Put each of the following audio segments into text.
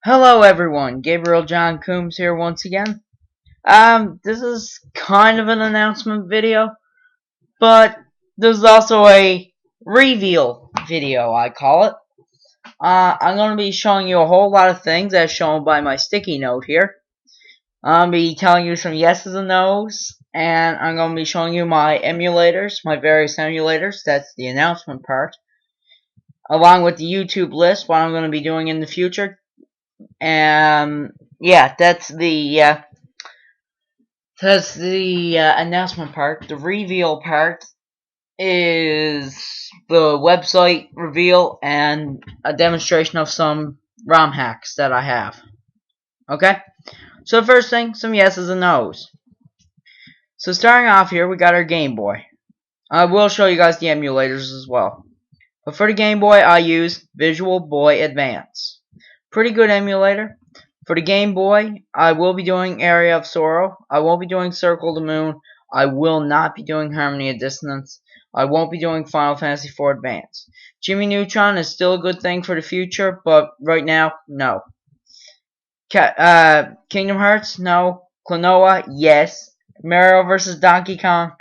Hello everyone, Gabriel John Coombs here once again. This is kind of an announcement video, but this is also a reveal video, I call it. I'm going to be showing you a whole lot of things as shown by my sticky note here. I'll be telling you some yeses and nos, and I'm going to be showing you my emulators, my various emulators. That's the announcement part. Along with the YouTube list, what I'm going to be doing in the future. And yeah, that's the announcement part. The reveal part is the website reveal and a demonstration of some ROM hacks that I have. Okay, so first thing, some yeses and nos. So starting off here, we got our Game Boy. I will show you guys the emulators as well. But for the Game Boy, I use Visual Boy Advance. Pretty good emulator. For the Game Boy, I will be doing Area of Sorrow. I won't be doing Circle the Moon. I will not be doing Harmony of Dissonance. I won't be doing Final Fantasy IV Advance. Jimmy Neutron is still a good thing for the future, but right now, no. Kingdom Hearts, no. Klonoa, yes. Mario vs. Donkey Kong,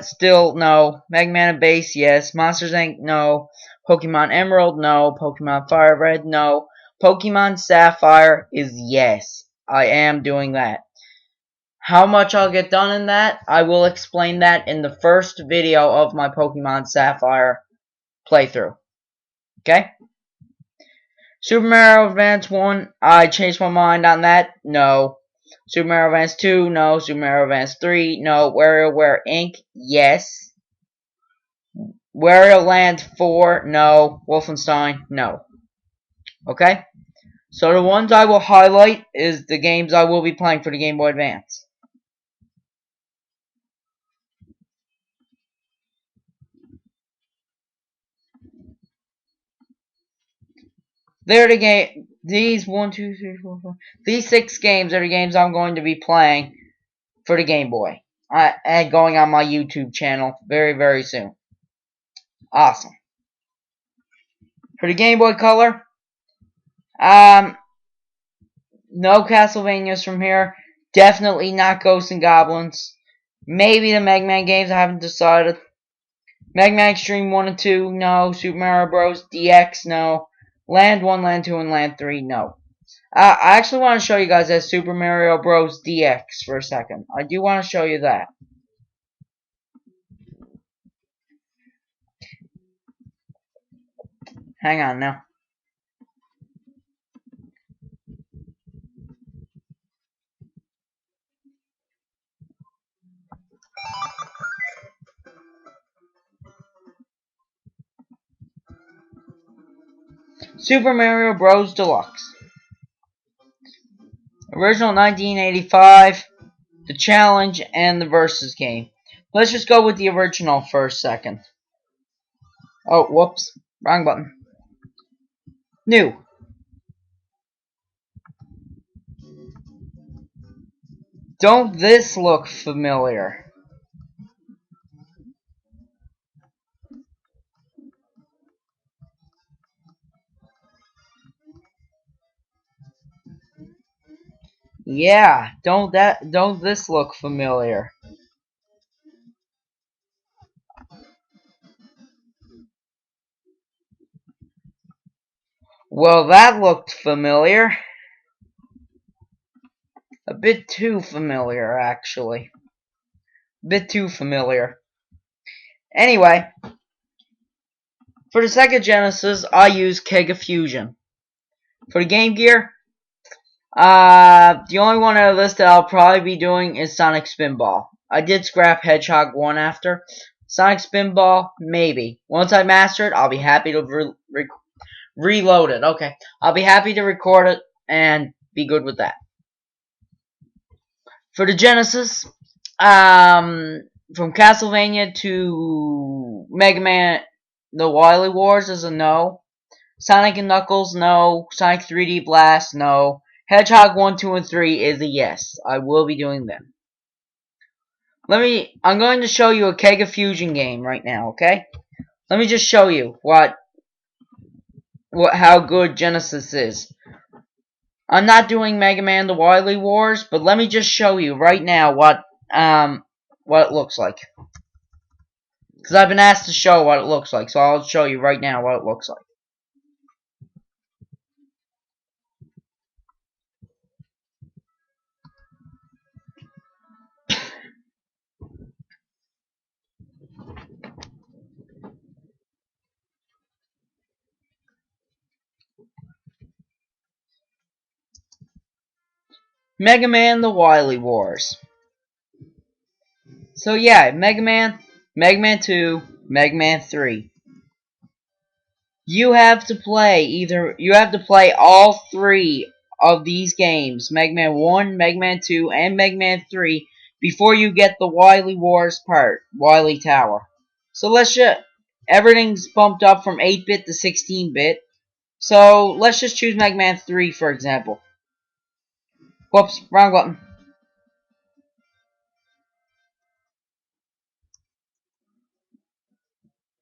still no. Mega Man and Base, yes. Monsters Inc., no. Pokemon Emerald, no. Pokemon Fire Red, no. Pokemon Sapphire is yes. I am doing that. How much I'll get done in that, I will explain that in the first video of my Pokemon Sapphire playthrough. Okay? Super Mario Advance 1, I changed my mind on that. No. Super Mario Advance 2, no. Super Mario Advance 3, no. WarioWare Inc., yes. Wario Land 4, no. Wolfenstein, no. Okay? So the ones I will highlight is the games I will be playing for the Game Boy Advance. They're the game. These 1, 2, 3, 4, 5. These 6 games are the games I'm going to be playing for the Game Boy. And going on my YouTube channel very, very soon. Awesome. For the Game Boy Color, no Castlevanias from here. Definitely not Ghosts and Goblins. Maybe the Mega Man games, I haven't decided. Mega Man Extreme 1 and 2, no. Super Mario Bros. DX, no. Land 1, Land 2, and Land 3, no. I actually want to show you guys that Super Mario Bros. DX for a second. I do want to show you that. Hang on now. Super Mario Bros. Deluxe. Original 1985, the challenge, and the versus game. Let's just go with the original for a second. Oh, whoops. Wrong button. New. Don't this look familiar? Yeah, don't this look familiar? Well, that looked familiar. A bit too familiar, actually. A bit too familiar. Anyway, for the Sega Genesis, I use Kega Fusion. For the Game Gear, the only one on the list that I'll probably be doing is Sonic Spinball. I did scrap Hedgehog 1 after. Sonic Spinball, maybe. Once I master it, I'll be happy to reload it. Okay. I'll be happy to record it and be good with that. For the Genesis, from Castlevania to Mega Man, the Wily Wars is a no. Sonic and Knuckles, no. Sonic 3D Blast, no. Hedgehog 1, 2, and 3 is a yes. I will be doing them. I'm going to show you a Kega Fusion game right now, okay? Let me just show you how good Genesis is. I'm not doing Mega Man the Wily Wars, but let me just show you right now what it looks like. Because I've been asked to show what it looks like, so I'll show you right now what it looks like. Mega Man the Wily Wars. So yeah, Mega Man, Mega Man 2, Mega Man 3. You have to play all three of these games, Mega Man 1, Mega Man 2, and Mega Man 3, before you get the Wily Wars part, Wily Tower. So everything's bumped up from 8-bit to 16-bit. So let's just choose Mega Man 3 for example. Whoops, wrong button.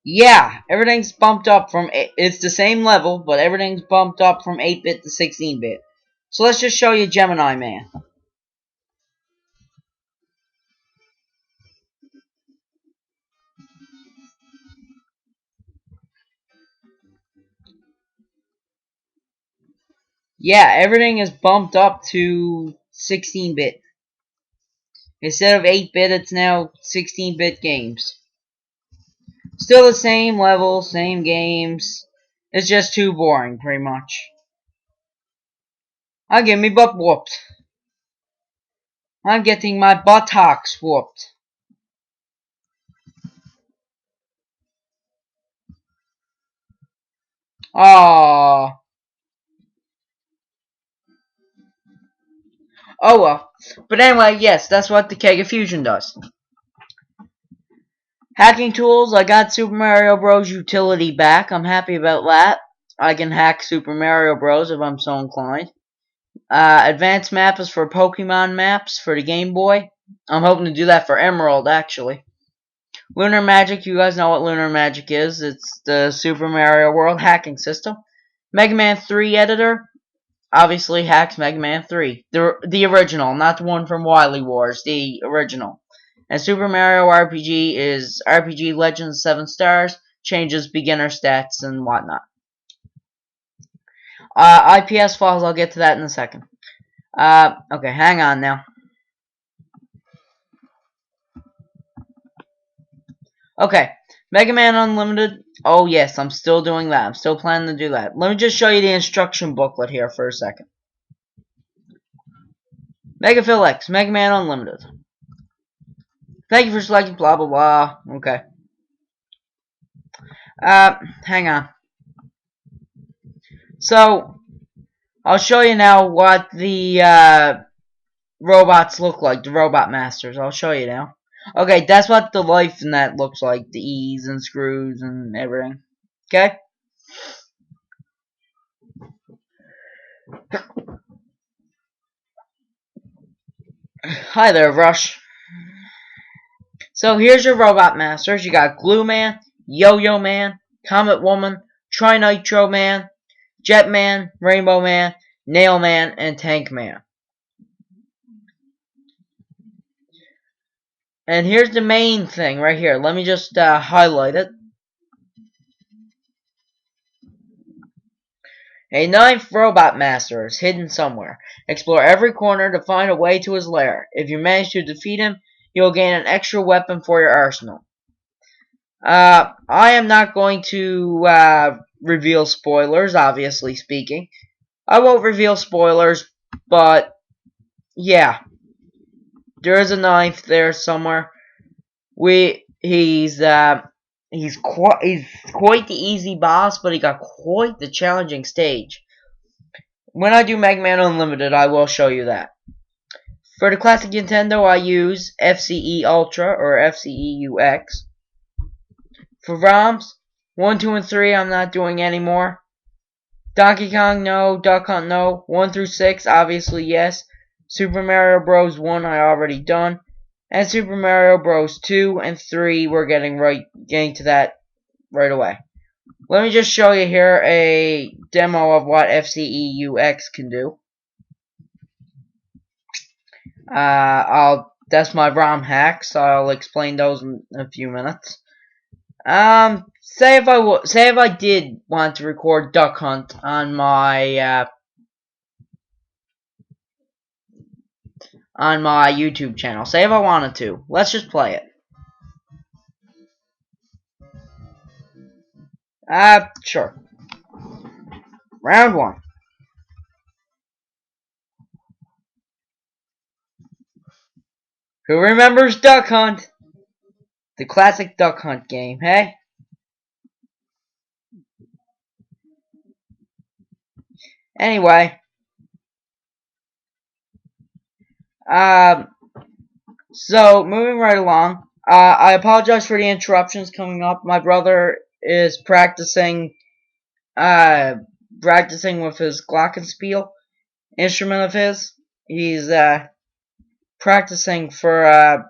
Yeah, everything's bumped up it's the same level, but everything's bumped up from 8-bit to 16-bit. So let's just show you Gemini Man. Yeah, everything is bumped up to 16-bit. Instead of 8-bit, it's now 16-bit games. Still the same level, same games. It's just too boring, pretty much. I'm getting me butt whooped. I'm getting my buttocks whooped. Aww. Oh well. But anyway, yes, that's what the Kega Fusion does. Hacking tools, I got Super Mario Bros. Utility back. I'm happy about that. I can hack Super Mario Bros. If I'm so inclined. Advanced map is for Pokemon maps for the Game Boy. I'm hoping to do that for Emerald, actually. Lunar Magic, you guys know what Lunar Magic is. It's the Super Mario World hacking system. Mega Man 3 editor, obviously hacks Mega Man 3. The original, not the one from Wily Wars, the original. And Super Mario RPG is RPG Legends 7 stars, changes beginner stats and whatnot. IPS files, I'll get to that in a second. Okay, hang on now. Okay, Mega Man Unlimited. Oh yes, I'm still doing that. I'm still planning to do that. Let me just show you the instruction booklet here for a second. Megaphil X, Mega Man Unlimited. Thank you for selecting blah blah blah. Okay. Hang on. So, I'll show you now what the robots look like, the robot masters. I'll show you now. Okay, that's what the life in that looks like. The E's and screws and everything. Okay? Hi there, Rush. So here's your robot masters. You got Glue Man, Yo-Yo Man, Comet Woman, Tri-Nitro Man, Jet Man, Rainbow Man, Nail Man, and Tank Man. And here's the main thing right here. Let me just highlight it. A ninth robot master is hidden somewhere. Explore every corner to find a way to his lair. If you manage to defeat him, you'll gain an extra weapon for your arsenal. I am not going to reveal spoilers, obviously speaking. I won't reveal spoilers, but yeah. There is a ninth there somewhere. He's quite the easy boss, but he got quite the challenging stage. When I do Mega Man Unlimited, I will show you that. For the classic Nintendo, I use FCE Ultra or FCEUX. For ROMs, 1, 2, and 3, I'm not doing anymore. Donkey Kong, no. Duck Hunt, no. 1 through 6, obviously, yes. Super Mario Bros. 1, I already done. And Super Mario Bros. 2 and 3, we're getting to that right away. Let me just show you here a demo of what FCEUX can do. That's my ROM hacks. So I'll explain those in a few minutes. Say if I did want to record Duck Hunt on my YouTube channel. Say if I wanted to. Let's just play it. Sure. Round one. Who remembers Duck Hunt? The classic Duck Hunt game, hey? Anyway, um, so moving right along. I apologize for the interruptions coming up. My brother is uh, practicing with his glockenspiel instrument of his. He's practicing for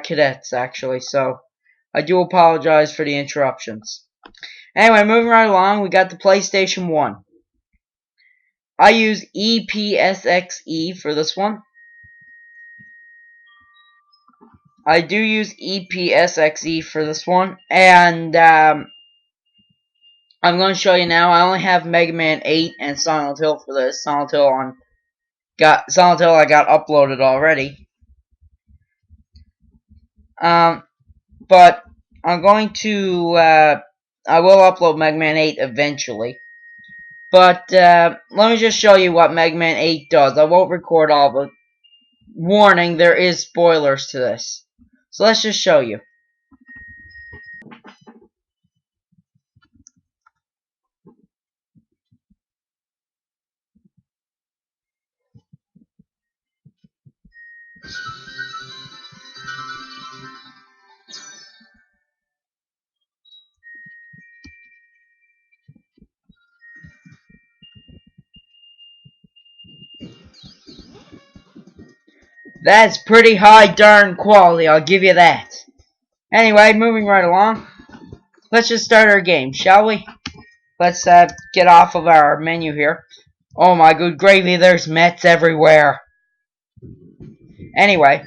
cadets actually. So I do apologize for the interruptions. Anyway, moving right along, we got the PlayStation 1. I use EPSXE for this one. I do use EPSXE for this one, and I'm going to show you now. I only have Mega Man 8 and Silent Hill for this. Silent Hill I got uploaded already. But I'm going to I will upload Mega Man 8 eventually. But let me just show you what Mega Man 8 does. I won't record all, but warning, there is spoilers to this. So let's just show you. That's pretty high darn quality, I'll give you that. Anyway, moving right along. Let's just start our game, shall we? Let's get off of our menu here. Oh my good gravy, there's Mets everywhere. Anyway.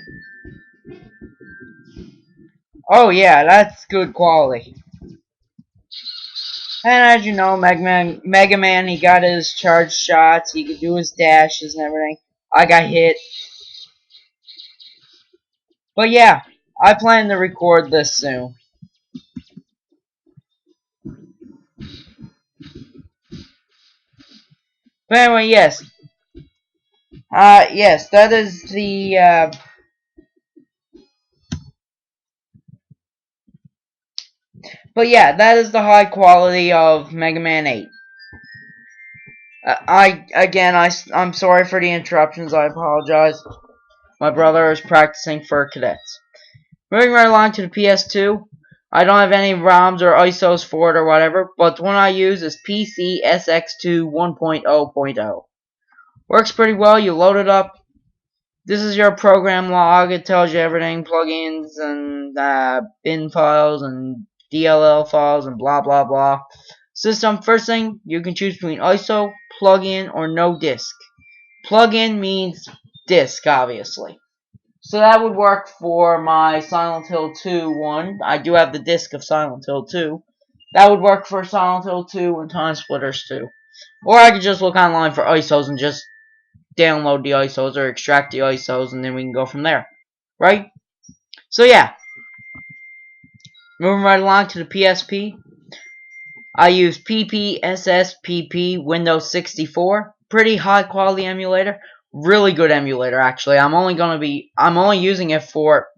Oh yeah, that's good quality. And as you know, Mega Man, he got his charge shots, he could do his dashes and everything. I got hit. But yeah, I plan to record this soon. But anyway, yes. Yes, that is the, but yeah, that is the high quality of Mega Man 8. I'm sorry for the interruptions, I apologize. My brother is practicing for cadets. Moving right along to the PS2. I don't have any ROMs or ISOs for it or whatever, but the one I use is PCSX2 1.0.0. Works pretty well, you load it up. This is your program log, it tells you everything, plugins and bin files and DLL files and blah blah blah. System, first thing, you can choose between ISO, plugin, or no disk. Plugin means disk, obviously. So that would work for my Silent Hill 2 one. I do have the disc of Silent Hill 2. That would work for Silent Hill 2 and Time Splitters 2. Or I could just look online for ISOs and just download the ISOs or extract the ISOs and then we can go from there. Right? So yeah. Moving right along to the PSP. I use PPSSPP Windows 64. Pretty high quality emulator. Really good emulator actually. I'm only using it for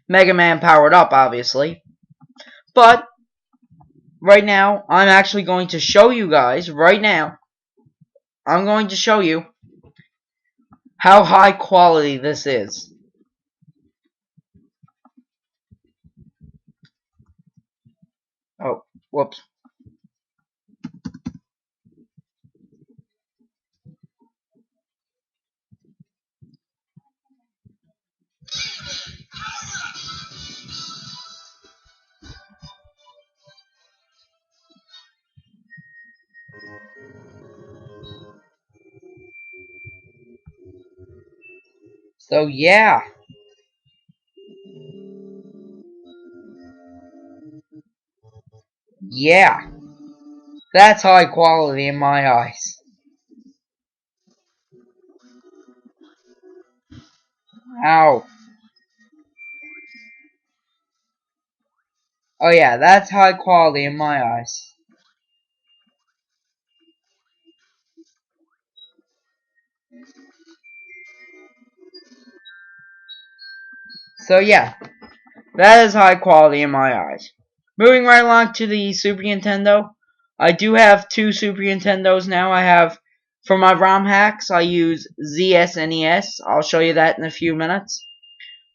Mega Man powered up, obviously. But right now, I'm actually going to show you guys, right now, I'm going to show you how high quality this is. Oh, whoops. So yeah. Yeah. That's high quality in my eyes. Ow. Oh yeah, that's high quality in my eyes. So yeah, that is high quality in my eyes. Moving right along to the Super Nintendo. I do have two Super Nintendos now. I have, for my ROM hacks, I use ZSNES. I'll show you that in a few minutes.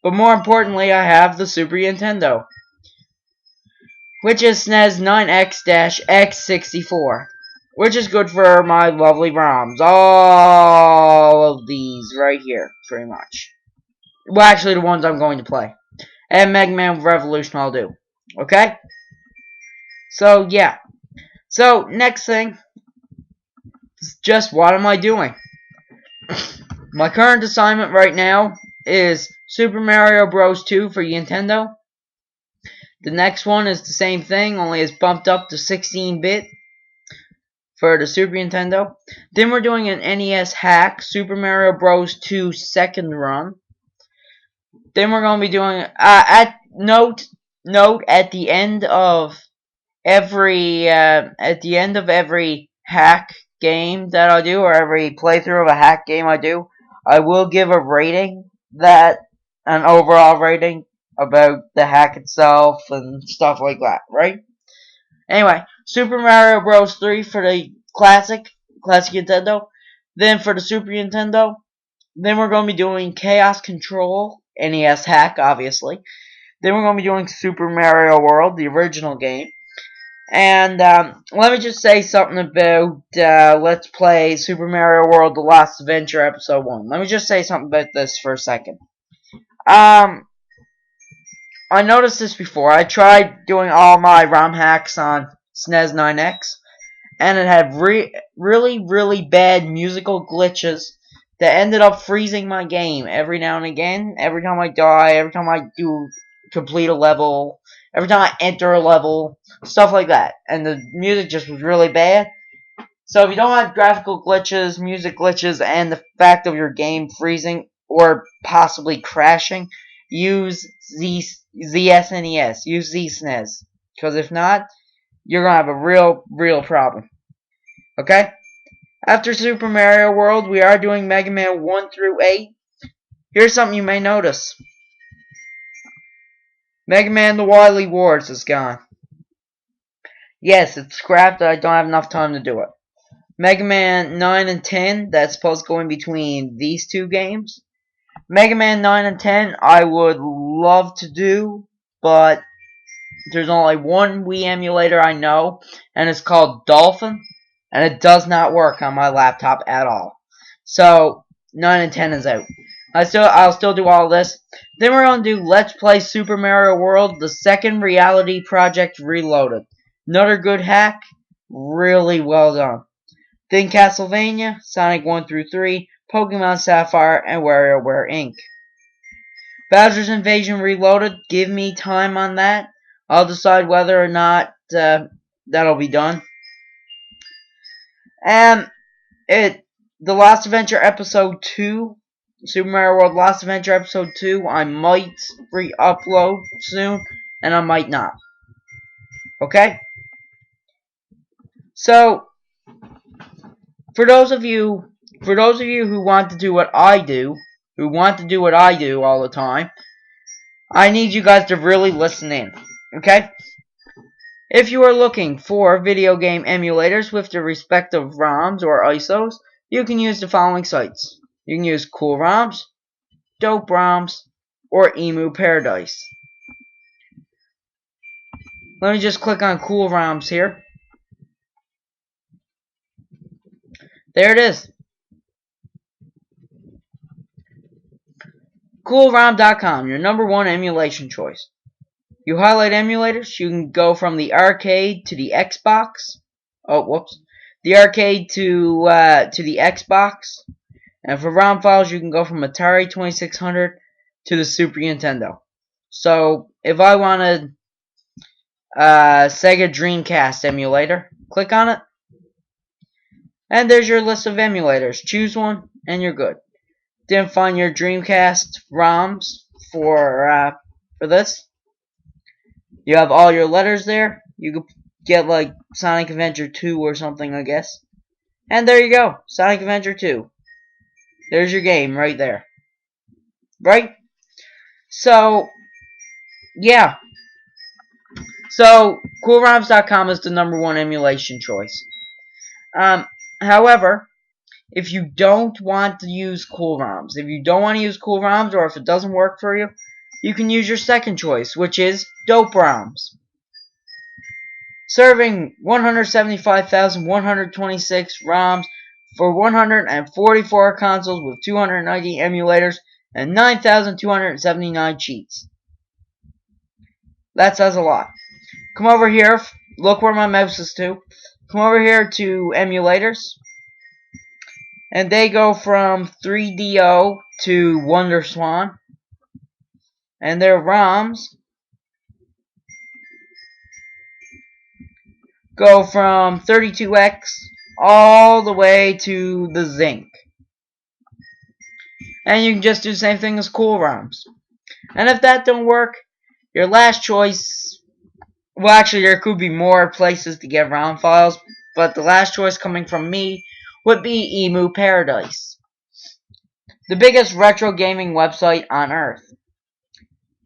But more importantly, I have the Super Nintendo, which is SNES 9X-X64, which is good for my lovely ROMs. All of these right here, pretty much. Well, actually, the ones I'm going to play. And Mega Man Revolution I'll do. Okay? So, yeah. So, next thing is just what am I doing? My current assignment right now is Super Mario Bros. 2 for Nintendo. The next one is the same thing, only it's bumped up to 16-bit for the Super Nintendo. Then we're doing an NES hack, Super Mario Bros. 2 Second Run. Then we're going to be doing note at the end of every hack game that I do, or every playthrough of a hack game I do, I will give a rating, an overall rating about the hack itself and stuff like that, right? Anyway, Super Mario Bros. 3 for the classic Nintendo. Then for the Super Nintendo, then we're going to be doing Chaos Control, NES hack, obviously. Then we're going to be doing Super Mario World, the original game. And let me just say something about Let's Play Super Mario World The Lost Adventure Episode 1. Let me just say something about this for a second. I noticed this before. I tried doing all my ROM hacks on SNES 9X, and it had really, really bad musical glitches that ended up freezing my game every now and again. Every time I die, every time I complete a level, every time I enter a level, stuff like that. And the music just was really bad. So if you don't want graphical glitches, music glitches, and the fact of your game freezing or possibly crashing, use ZSNES, use ZSNES. Because if not, you're going to have a real problem. Okay? After Super Mario World, we are doing Mega Man 1 through 8. Here's something you may notice. Mega Man The Wily Wars is gone. Yes, it's scrapped. I don't have enough time to do it. Mega Man 9 and 10, that's supposed to go in between these two games. Mega Man 9 and 10, I would love to do, but there's only one Wii emulator I know, and it's called Dolphin, and it does not work on my laptop at all. So 9 and 10 is out. I'll still do all this. Then we're gonna do Let's Play Super Mario World: The Second Reality Project Reloaded. Another good hack, really well done. Then Castlevania, Sonic 1 through 3, Pokemon Sapphire, and WarioWare Inc. Bowser's Invasion Reloaded, give me time on that. I'll decide whether or not that'll be done. And The Lost Adventure Episode 2, Super Mario World Lost Adventure Episode 2, I might re-upload soon, and I might not. Okay? So, for those of you who want to do what I do, all the time, I need you guys to really listen in. Okay? If you are looking for video game emulators with their respective ROMs or ISOs, you can use the following sites. You can use Cool ROMs, Dope ROMs, or Emu Paradise. Let me just click on Cool ROMs here. There it is. CoolROM.com, your #1 emulation choice. You highlight emulators, you can go from the arcade to the Xbox. Oh, whoops. The arcade to the Xbox. And for ROM files, you can go from Atari 2600 to the Super Nintendo. So if I wanted Sega Dreamcast emulator, click on it, and there's your list of emulators. Choose one, and you're good. Didn't find your Dreamcast ROMs for this. You have all your letters there. You could get like Sonic Adventure 2 or something, I guess. And there you go, Sonic Adventure 2. There's your game right there. Right? So, yeah. So, CoolRoms.com is the #1 emulation choice. However, if you don't want to use CoolRoms, if you don't want to use CoolRoms, or if it doesn't work for you, you can use your second choice, which is DopeRoms. Serving 175,126 ROMs for 144 consoles with 290 emulators and 9,279 cheats. That says a lot. Come over here, look where my mouse is to. Come over here to emulators, and they go from 3DO to WonderSwan, and their ROMs go from 32X all the way to the Zinc. And you can just do the same thing as CoolRoms. And if that don't work, your last choice, well, actually there could be more places to get ROM files, but the last choice coming from me would be Emu Paradise, the biggest retro gaming website on earth.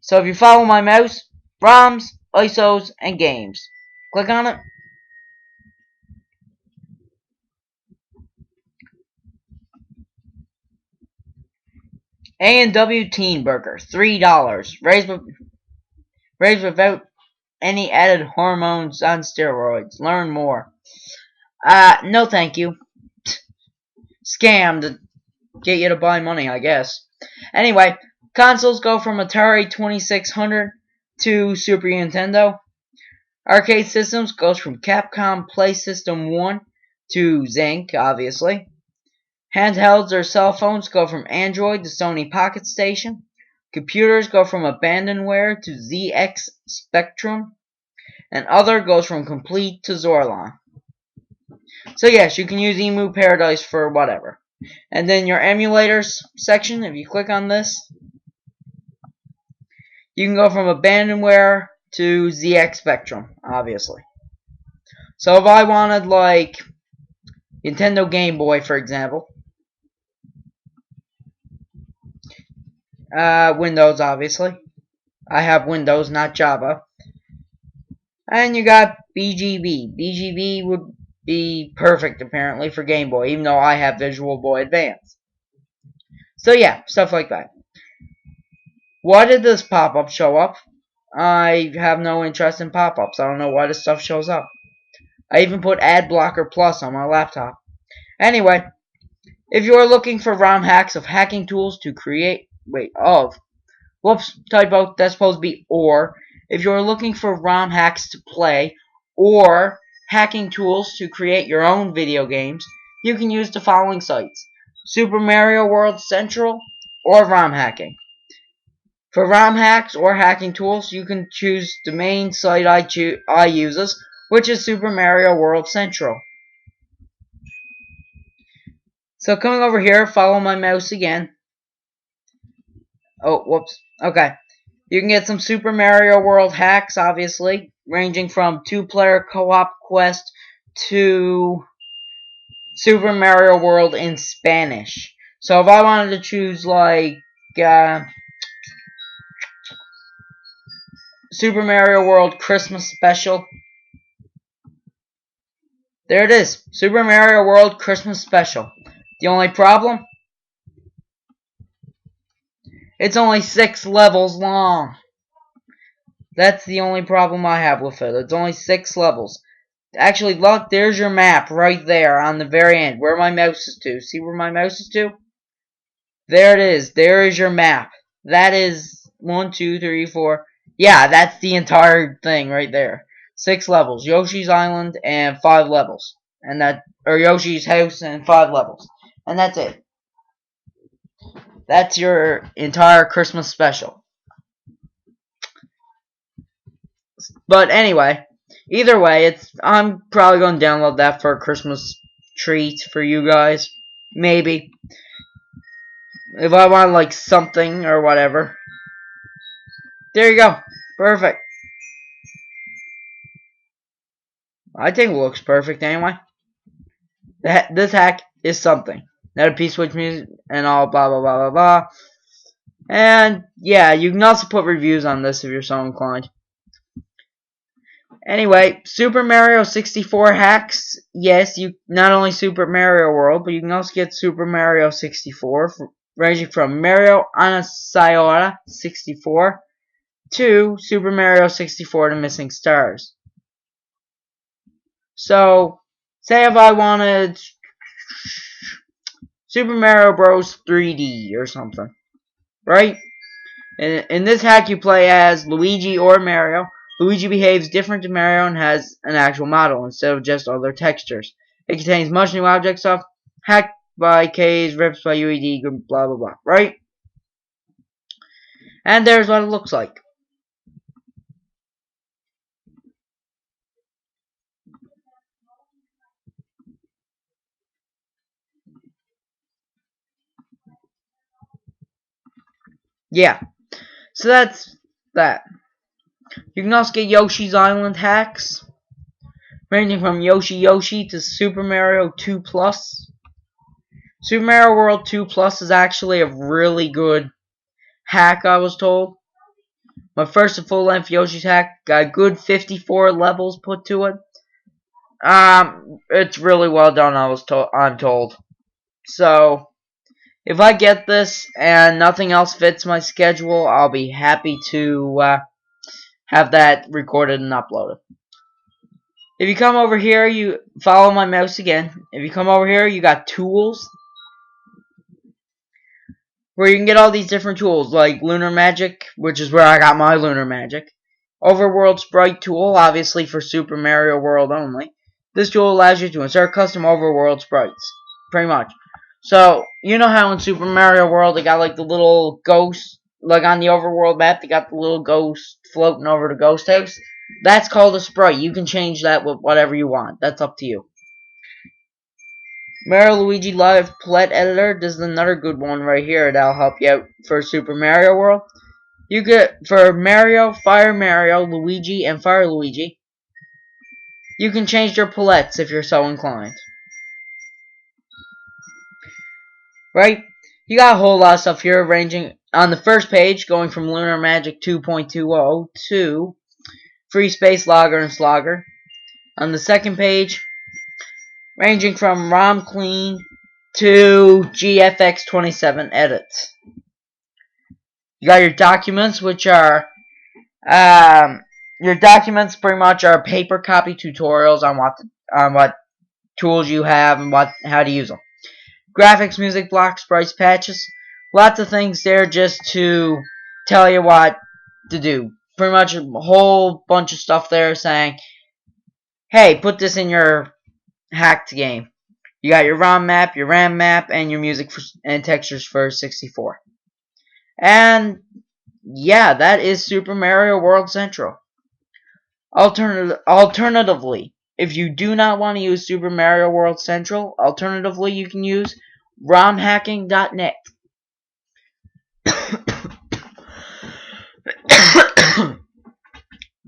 So if you follow my mouse, ROMs, ISOs, and games. Click on it. A&W Teen Burger, $3. Raised without any added hormones on steroids. Learn more. No thank you. Scam to get you to buy money, I guess. Anyway, consoles go from Atari 2600 to Super Nintendo. Arcade systems goes from Capcom Play System 1 to Zinc, obviously. Handhelds or cell phones go from Android to Sony Pocket Station. Computers go from Abandonware to ZX Spectrum. And other goes from Complete to Zorlon. So yes, you can use Emu Paradise for whatever. And then your emulators section, if you click on this, you can go from Abandonware to ZX Spectrum, obviously. So if I wanted like Nintendo Game Boy, for example, Windows, obviously. I have Windows, not Java. And you got BGB. BGB would be perfect, apparently, for Game Boy, even though I have Visual Boy Advance. So yeah, stuff like that. Why did this pop-up show up? I have no interest in pop-ups. I don't know why this stuff shows up. I even put Ad Blocker Plus on my laptop. Anyway, if you are looking for ROM hacks of hacking tools to create... Whoops, typo, that's supposed to be or. If you're looking for ROM hacks to play or hacking tools to create your own video games, you can use the following sites: Super Mario World Central or ROM hacking. For ROM hacks or hacking tools, you can choose the main site I uses, which is Super Mario World Central. So coming over here, follow my mouse again. Oh, whoops. Okay. You can get some Super Mario World hacks, obviously, ranging from 2-player co-op quest to Super Mario World in Spanish. So if I wanted to choose, like, Super Mario World Christmas Special, there it is. Super Mario World Christmas Special. The only problem? It's only 6 levels long. That's the only problem I have with it. It's only 6 levels. Actually, look, there's your map right there on the very end. Where my mouse is to. See where my mouse is to? There it is. There is your map. That is 1, 2, 3, 4. Yeah, that's the entire thing right there. 6 levels. Yoshi's Island and 5 levels. Or Yoshi's House and 5 levels. And that's it. That's your entire Christmas special. But anyway, either way, I'm probably going to download that for a Christmas treat for you guys. Maybe. If I want like something or whatever. There you go. Perfect. I think it looks perfect anyway. This hack is something. Not a piece with music and all blah blah blah blah blah. And yeah, you can also put reviews on this if you're so inclined. Anyway, Super Mario 64 hacks. Yes, you not only Super Mario World, but you can also get Super Mario 64, ranging from Mario Anasaora 64 to Super Mario 64 to Missing Stars. So, say if I wanted Super Mario Bros. 3D or something, right? In this hack, you play as Luigi or Mario. Luigi behaves different to Mario and has an actual model instead of just other textures. It contains much new object stuff, hacked by K's, rips by UED, blah blah blah, right? And there's what it looks like. Yeah, so that's that. You can also get Yoshi's Island hacks, ranging from Yoshi Yoshi to Super Mario 2 Plus. Super Mario World 2 Plus is actually a really good hack, I was told. My first full-length Yoshi's hack got a good 54 levels put to it. It's really well done, I'm told. So, if I get this and nothing else fits my schedule, I'll be happy to have that recorded and uploaded. If you come over here, you follow my mouse again. If you come over here, you got tools, where you can get all these different tools, like Lunar Magic, which is where I got my Lunar Magic. Overworld Sprite tool, obviously for Super Mario World only. This tool allows you to insert custom overworld sprites, pretty much. So, you know how in Super Mario World they got like the little ghost, like on the overworld map, they got the little ghost floating over the ghost house? That's called a sprite. You can change that with whatever you want. That's up to you. Mario Luigi Live Palette Editor, this is another good one right here that'll help you out for Super Mario World. You get, for Mario, Fire Mario, Luigi, and Fire Luigi, you can change your palettes if you're so inclined. Right? You got a whole lot of stuff here, ranging on the first page, going from Lunar Magic 2.20 to Free Space Logger and Slogger. On the second page, ranging from ROM Clean to GFX27 Edits. You got your documents, which are your documents pretty much are paper copy tutorials on what tools you have and how to use them. Graphics, music blocks, sprites, patches, lots of things there just to tell you what to do. Pretty much a whole bunch of stuff there saying, hey, put this in your hacked game. You got your ROM map, your RAM map, and your music and textures for 64. And yeah, that is Super Mario World Central. Alternatively, if you do not want to use Super Mario World Central, alternatively you can use romhacking.net.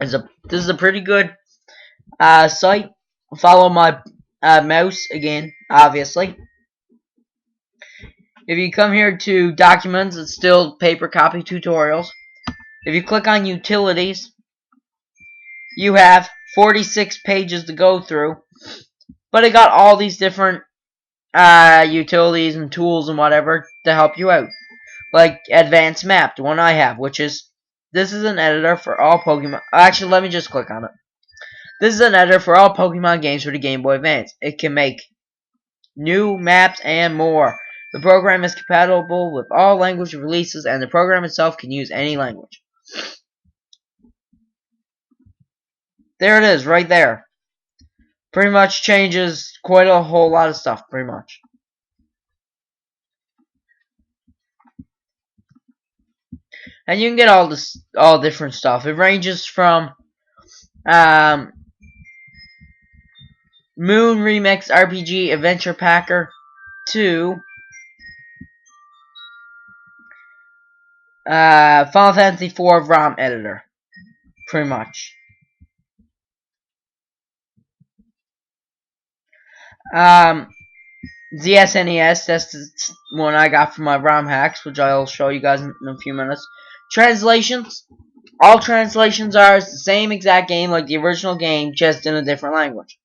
This is a pretty good site. Follow my mouse again, obviously. If you come here to documents, it's still paper copy tutorials. If you click on utilities, you have 46 pages to go through. But it got all these different utilities and tools and whatever to help you out. Like Advanced Map, the one I have, which is, this is an editor for all Pokemon. Actually, let me just click on it. This is an editor for all Pokemon games for the Game Boy Advance. It can make new maps and more. The program is compatible with all language releases, and the program itself can use any language. There it is, right there. Pretty much changes quite a whole lot of stuff, pretty much. And you can get all different stuff. It ranges from um, Moon Remix RPG Adventure Packer to Final Fantasy IV ROM Editor, pretty much. The SNES, that's the one I got from my ROM hacks, which I'll show you guys in a few minutes. Translations. All translations are the same exact game like the original game, just in a different language.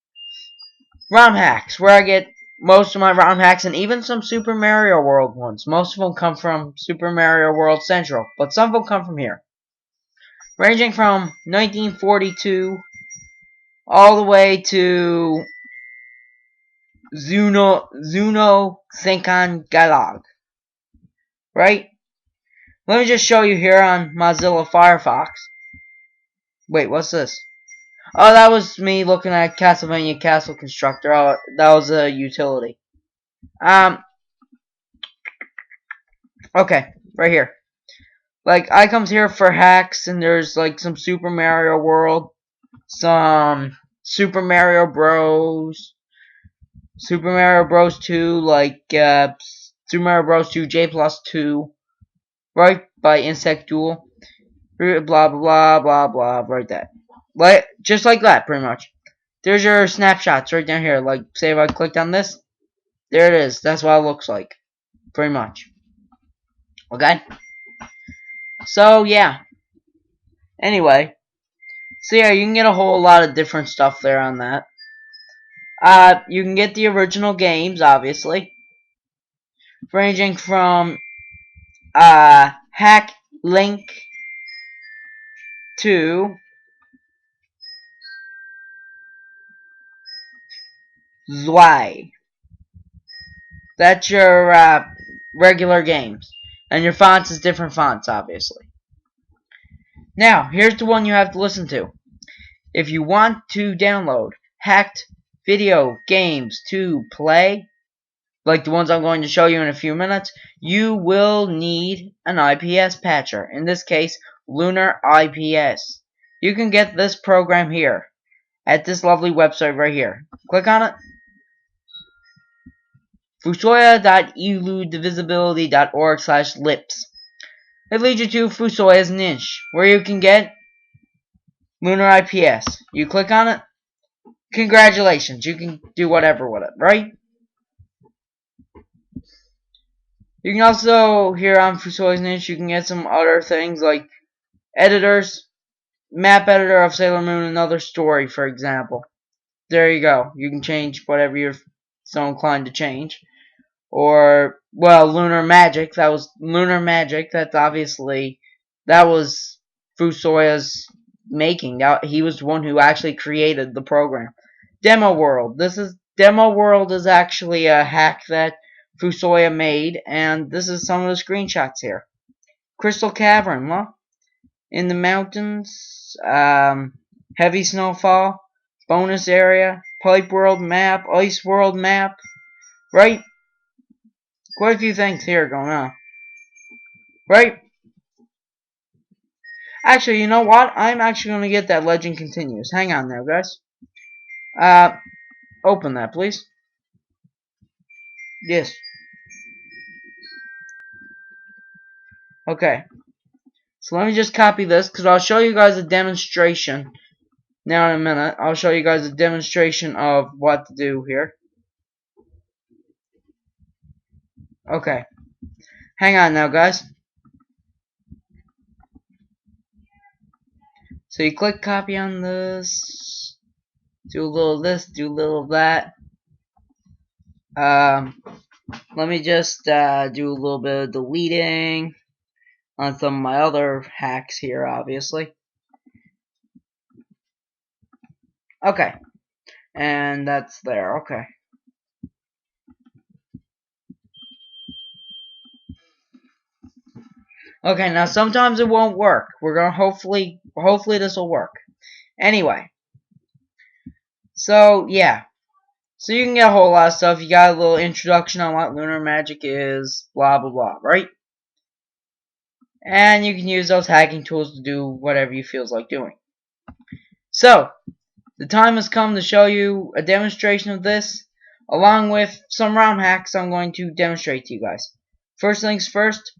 ROM hacks, where I get most of my ROM hacks, and even some Super Mario World ones. Most of them come from Super Mario World Central, but some of them come from here. Ranging from 1942 all the way to Zuno Senkan Galag. Right? Let me just show you here on Mozilla Firefox. Wait, what's this? Oh, that was me looking at Castlevania Castle Constructor. Oh, that was a utility. Okay, right here. Like, I comes here for hacks, and there's like some Super Mario World, some Super Mario Bros, Super Mario Bros 2, like Super Mario Bros 2 J plus 2, right, by Insect Duel, blah blah blah blah blah, right that, like just like that, pretty much. There's your snapshots right down here. Like, say if I clicked on this, there it is. That's what it looks like, pretty much. Okay. So yeah. Anyway, so yeah, you can get a whole lot of different stuff there on that. You can get the original games, obviously, ranging from Hack Link to Zwei. That's your regular games, and your fonts is different fonts, obviously. Now, here's the one you have to listen to. If you want to download hacked video games to play, like the ones I'm going to show you in a few minutes, you will need an IPS patcher. In this case, Lunar IPS. You can get this program here at this lovely website right here. Click on it. fusoya.eludivisibility.org/lips. It leads you to Fusoya's niche, where you can get Lunar IPS. You click on it. Congratulations, you can do whatever with it, right? You can also, here on Fusoya's niche, you can get some other things like editors, map editor of Sailor Moon, Another Story, for example. There you go. You can change whatever you're so inclined to change. Or, well, Lunar Magic. That was Lunar Magic. That's obviously, that was Fusoya's making. He was the one who actually created the program. Demo World. Demo World is actually a hack that Fusoya made, and this is some of the screenshots here. Crystal Cavern, huh? In the mountains, heavy snowfall, bonus area, pipe world map, ice world map, right? Quite a few things here going on, right? Actually, you know what? I'm actually going to get that Legend Continues. Hang on there, guys. Open that, please. Yes. Okay. So let me just copy this, because I'll show you guys a demonstration. Now in a minute, I'll show you guys a demonstration of what to do here. Okay. Hang on now, guys. So you click copy on this, do a little of this, do a little of that. Let me just do a little bit of deleting on some of my other hacks here, obviously. Okay. And that's there, okay. Okay, now sometimes it won't work. We're gonna hopefully this will work. Anyway. So, yeah. So you can get a whole lot of stuff. You got a little introduction on what Lunar Magic is, blah blah blah, right? and you can use those hacking tools to do whatever you feels like doing. So, the time has come to show you a demonstration of this, along with some ROM hacks I'm going to demonstrate to you guys. First things first,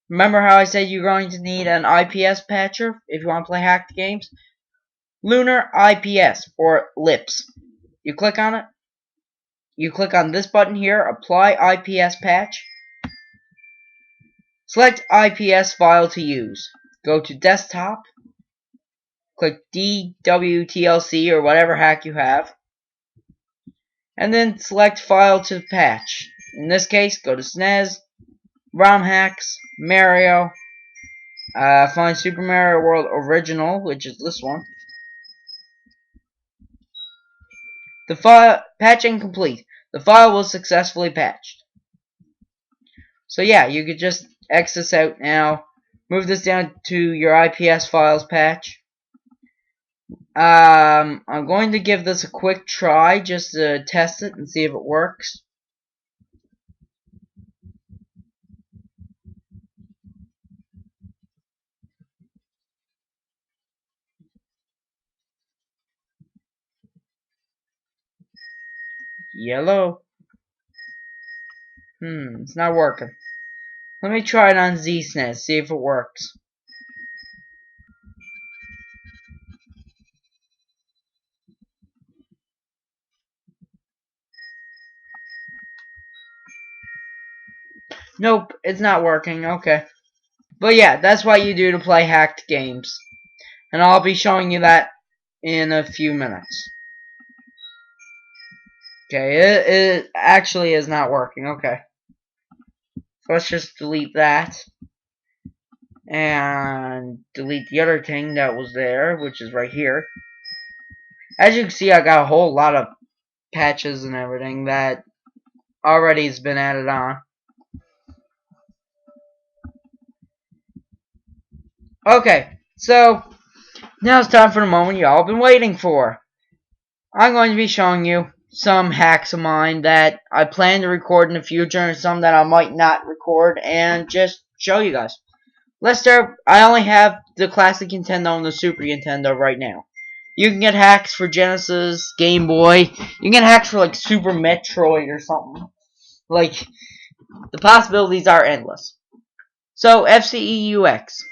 remember how I said you're going to need an IPS patcher if you want to play hacked games? Lunar IPS, or LIPS. You click on it. You click on this button here, Apply IPS Patch. Select IPS file to use. Go to Desktop. Click DWTLC or whatever hack you have. And then select File to Patch. In this case, go to SNES, ROM Hacks, Mario. Find Super Mario World Original, which is this one. The file patching complete. The file was successfully patched. So yeah, you could just X this out now. Move this down to your IPS files patch. I'm going to give this a quick try just to test it and see if it works. Yellow. It's not working. Let me try it on ZSNES, see if it works. Nope, it's not working. Okay. But yeah, that's what you do to play hacked games. And I'll be showing you that in a few minutes. Okay, it actually is not working. Okay. So let's just delete that. And delete the other thing that was there, which is right here. As you can see, I got a whole lot of patches and everything that already has been added on. Okay, so now it's time for the moment y'all been waiting for. I'm going to be showing you some hacks of mine that I plan to record in the future and some that I might not record and just show you guys. Let's start. I only have the classic Nintendo and the Super Nintendo right now. You can get hacks for Genesis, Game Boy. You can get hacks for like Super Metroid or something. Like, the possibilities are endless. So, FCEUX.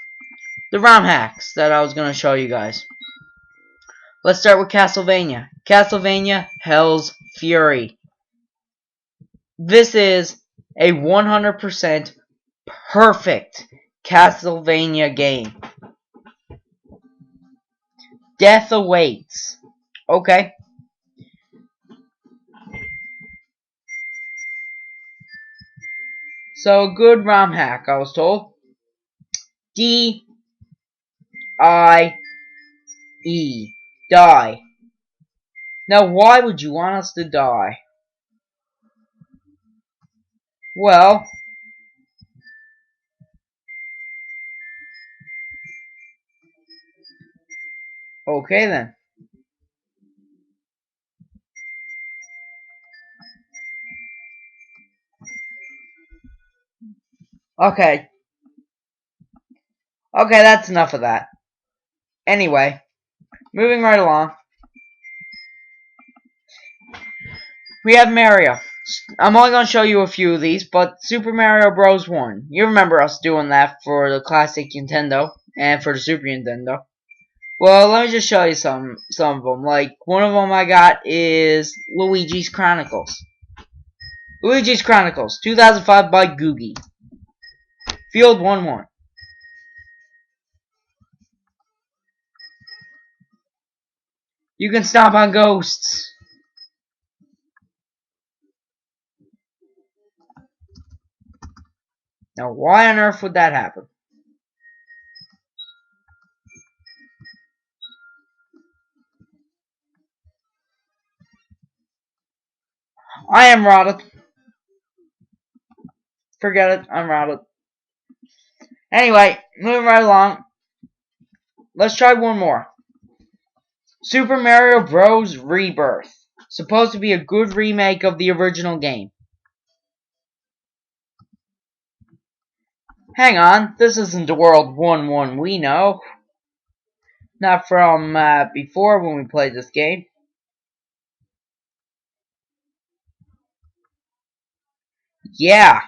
The ROM hacks that I was going to show you guys. Let's start with Castlevania. Castlevania Hell's Fury. This is a 100% perfect Castlevania game. Death awaits. Okay. So, good ROM hack, I was told. D-I-E. Die. Now, why would you want us to die? Well, okay then. Okay. Okay, that's enough of that. Anyway, moving right along. We have Mario. I'm only going to show you a few of these, but Super Mario Bros. 1. You remember us doing that for the classic Nintendo and for the Super Nintendo. Well, let me just show you some of them. Like, one of them I got is Luigi's Chronicles. Luigi's Chronicles, 2005 by Googie. Field 1-1. You can stomp on ghosts. Now, why on earth would that happen? I am rotted. Forget it, I'm rotted. Anyway, moving right along. Let's try one more. Super Mario Bros. Rebirth. Supposed to be a good remake of the original game. Hang on, this isn't the World 1-1 we know. Not from before when we played this game. Yeah,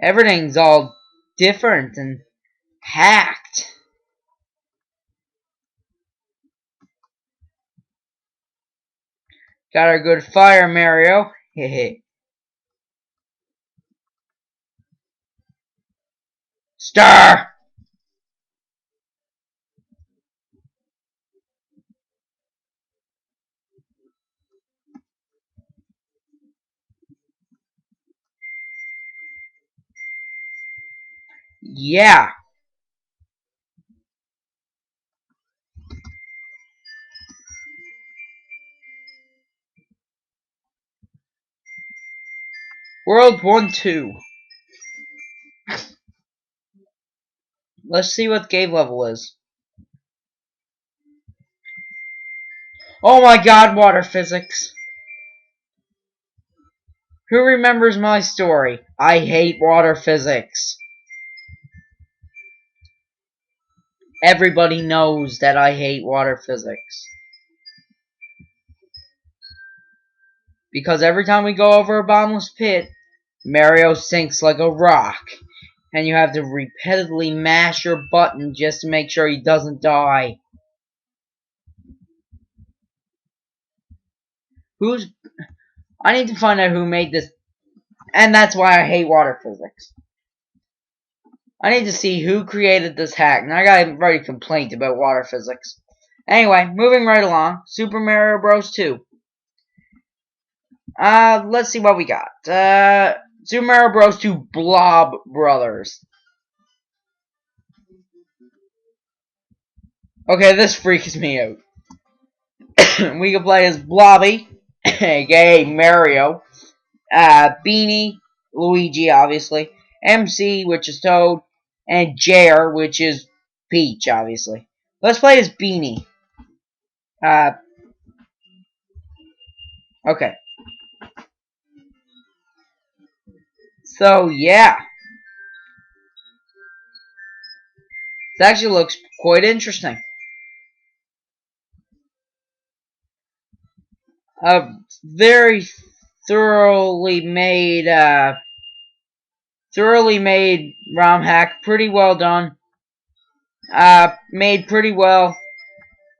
everything's all different and hacked. Got our good fire, Mario. Hehe. Star! Yeah. World 1-2. Let's see what game level is. Oh my god, water physics. Who remembers my story? I hate water physics. Everybody knows that I hate water physics. Because every time we go over a bottomless pit, Mario sinks like a rock. And you have to repeatedly mash your button just to make sure he doesn't die. I need to find out who made this. And that's why I hate water physics. I need to see who created this hack. Now I got a very complaint about water physics. Anyway, moving right along. Super Mario Bros. 2. Let's see what we got. Super Mario Bros. 2 Blob Brothers. Okay, this freaks me out. We can play as Blobby, aka Mario, Beanie, Luigi, obviously, MC, which is Toad, and Jer, which is Peach, obviously. Let's play as Beanie. Okay. So, yeah. This actually looks quite interesting. A very thoroughly made ROM hack, pretty well done. Made pretty well.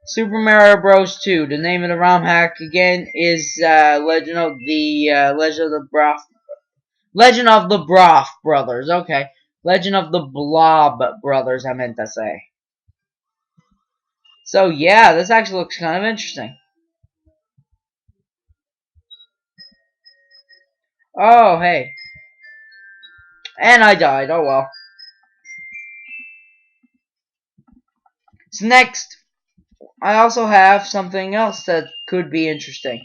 Super Mario Bros. 2. The name of the ROM hack again is Legend of the Broth Brothers. Okay, Legend of the Blob Brothers. I meant to say. So yeah, this actually looks kind of interesting. Oh hey, and I died. Oh well. So next, I also have something else that could be interesting.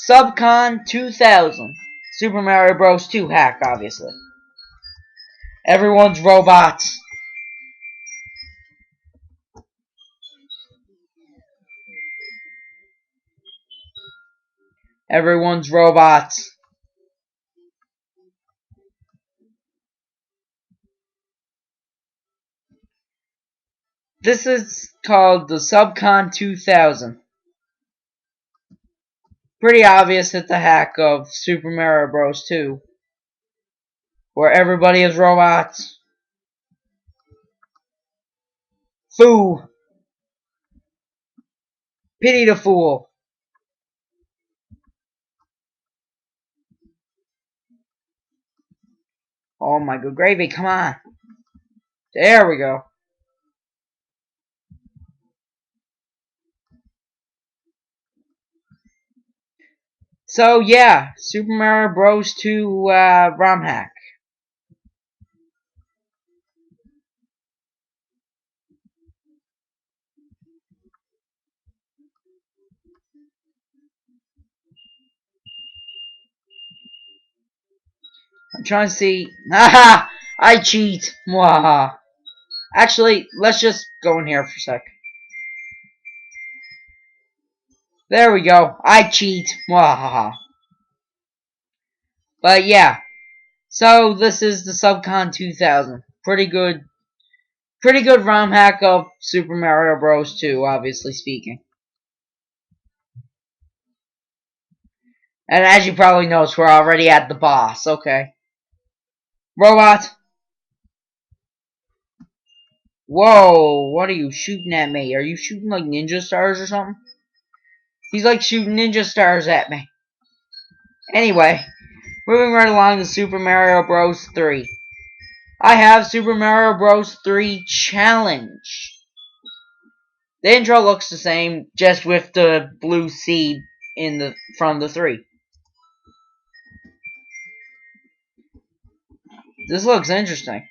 Subcon 2000. Super Mario Bros. 2 hack, obviously. Everyone's robots. Everyone's robots. This is called the Subcon 2000. Pretty obvious it's a hack of Super Mario Bros. 2, where everybody is robots. Foo! Pity the fool. Oh my good gravy, come on. There we go. So yeah, Super Mario Bros. 2 ROM hack. I'm trying to see. Haha! I cheat! Mwahaha. Actually, let's just go in here for a sec. There we go. I cheat. Mwahaha. But yeah. So this is the Subcon 2000. Pretty good ROM hack of Super Mario Bros. 2, obviously speaking. And as you probably noticed, we're already at the boss. Okay. Robot! Whoa, what are you shooting at me? Are you shooting like ninja stars or something? He's like shooting ninja stars at me. Anyway, moving right along to Super Mario Bros. 3. I have Super Mario Bros. 3 Challenge. The intro looks the same, just with the blue seed from the 3. This looks interesting.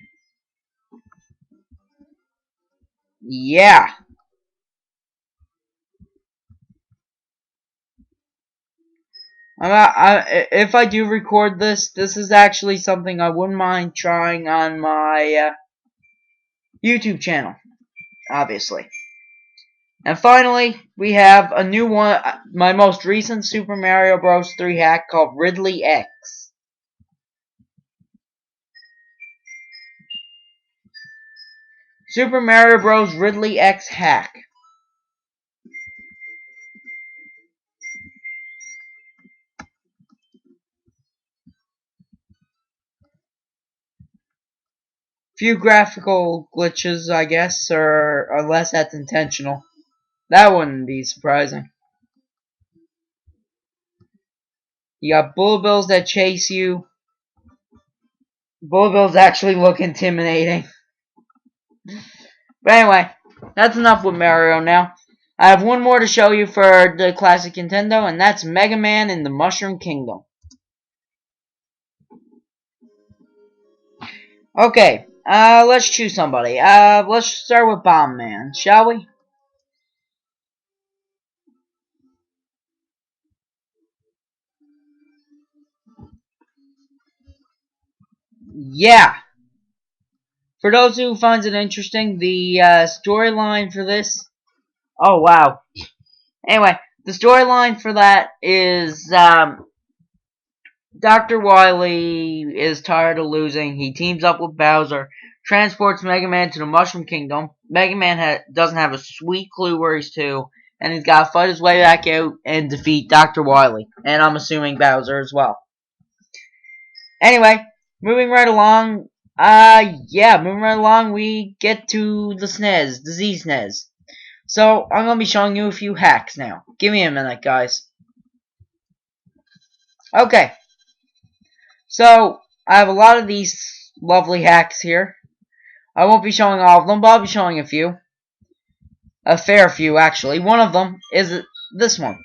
Yeah. If I do record this, this is actually something I wouldn't mind trying on my YouTube channel, obviously. And finally, we have a new one, my most recent Super Mario Bros. 3 hack called Ridley X. Super Mario Bros. Ridley X hack. Few graphical glitches, I guess, or unless that's intentional. That wouldn't be surprising. You got Bullet Bills that chase you. Bullet Bills actually look intimidating. But anyway, that's enough with Mario now. I have one more to show you for the classic Nintendo, and that's Mega Man in the Mushroom Kingdom. Okay, let's choose somebody. Let's start with Bomb Man, shall we? Yeah. For those who finds it interesting, the storyline for this. Oh wow. Anyway, the storyline for that is Dr. Wily is tired of losing. He teams up with Bowser, transports Mega Man to the Mushroom Kingdom. Mega Man doesn't have a sweet clue where he's to, and he's got to fight his way back out and defeat Dr. Wily. And I'm assuming Bowser as well. Anyway, moving right along. Moving right along, we get to the SNES, the Z SNES. So, I'm going to be showing you a few hacks now. Give me a minute, guys. Okay. So, I have a lot of these lovely hacks here. I won't be showing all of them, but I'll be showing a few. A fair few, actually. One of them is this one.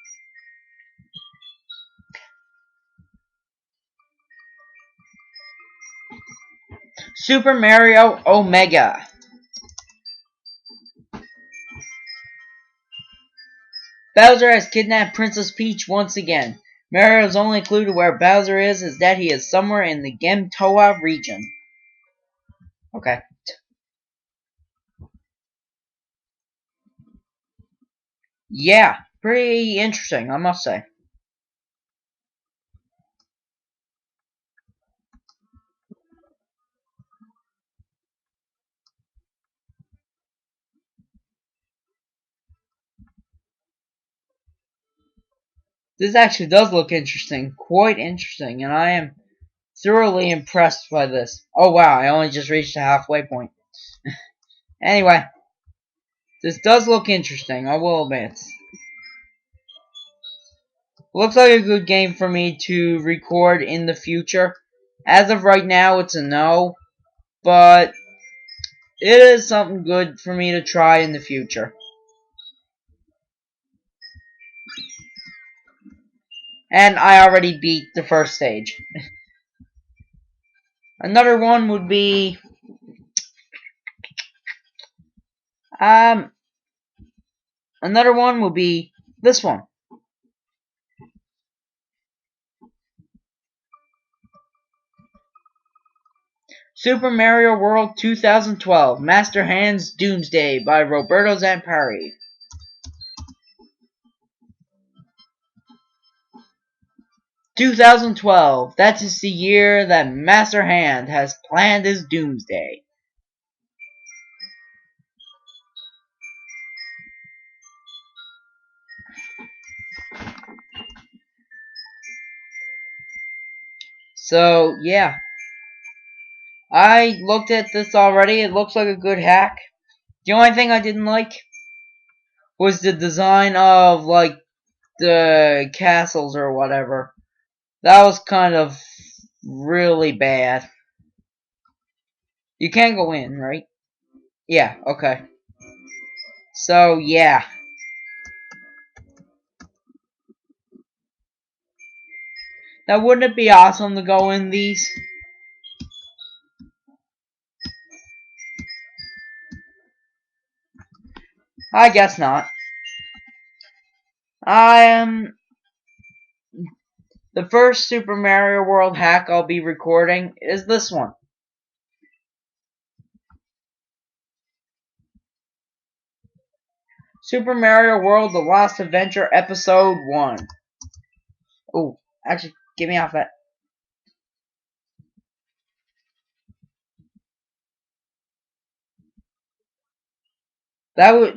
Super Mario Omega. Bowser has kidnapped Princess Peach once again. Mario's only clue to where Bowser is that he is somewhere in the Gemtoa region. Okay. Yeah, pretty interesting, I must say. This actually does look interesting, quite interesting, and I am thoroughly impressed by this. Oh wow, I only just reached the halfway point. Anyway, this does look interesting, I will admit. Looks like a good game for me to record in the future. As of right now, it's a no, but it is something good for me to try in the future. And I already beat the first stage. Another one would be um another one would be this one. Super Mario World 2012 Master Hand's Doomsday by Roberto Zampari. 2012. That is the year that Master Hand has planned his doomsday. So, yeah. I looked at this already. It looks like a good hack. The only thing I didn't like was the design of, like, the castles or whatever. That was kind of really bad. You can't go in, right? Yeah, okay. So, yeah. Now, wouldn't it be awesome to go in these? I guess not. The first Super Mario World hack I'll be recording is this one. Super Mario World The Lost Adventure Episode 1. Oh, actually, get me off that.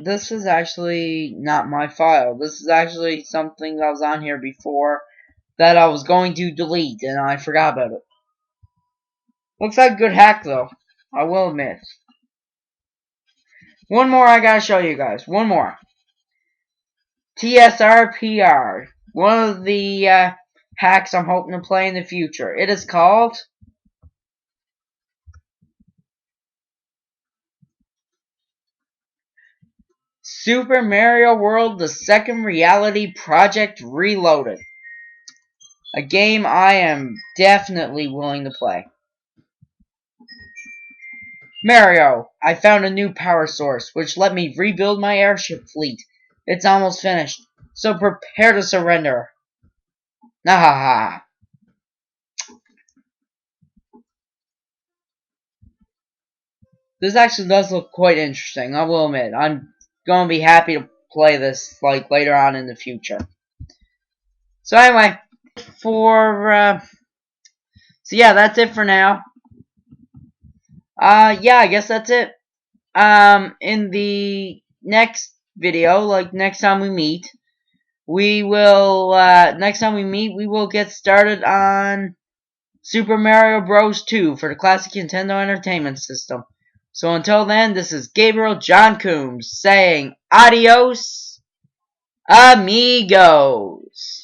This is actually not my file. This is actually something that was on here before that I was going to delete, and I forgot about it. Looks like a good hack, though. I will admit. One more I gotta show you guys. One more. TSRPR. One of the hacks I'm hoping to play in the future. It is called Super Mario World The Second Reality Project Reloaded. A game I am definitely willing to play. Mario, I found a new power source, which let me rebuild my airship fleet. It's almost finished, so prepare to surrender. Nahaha. This actually does look quite interesting, I will admit. I'm going to be happy to play this, like, later on in the future. So anyway, so yeah, that's it for now. Yeah, I guess that's it. In the next video, like next time we meet, we will get started on Super Mario Bros. 2 for the classic Nintendo Entertainment System. So until then, this is Gabriel John Coombs saying adios, amigos.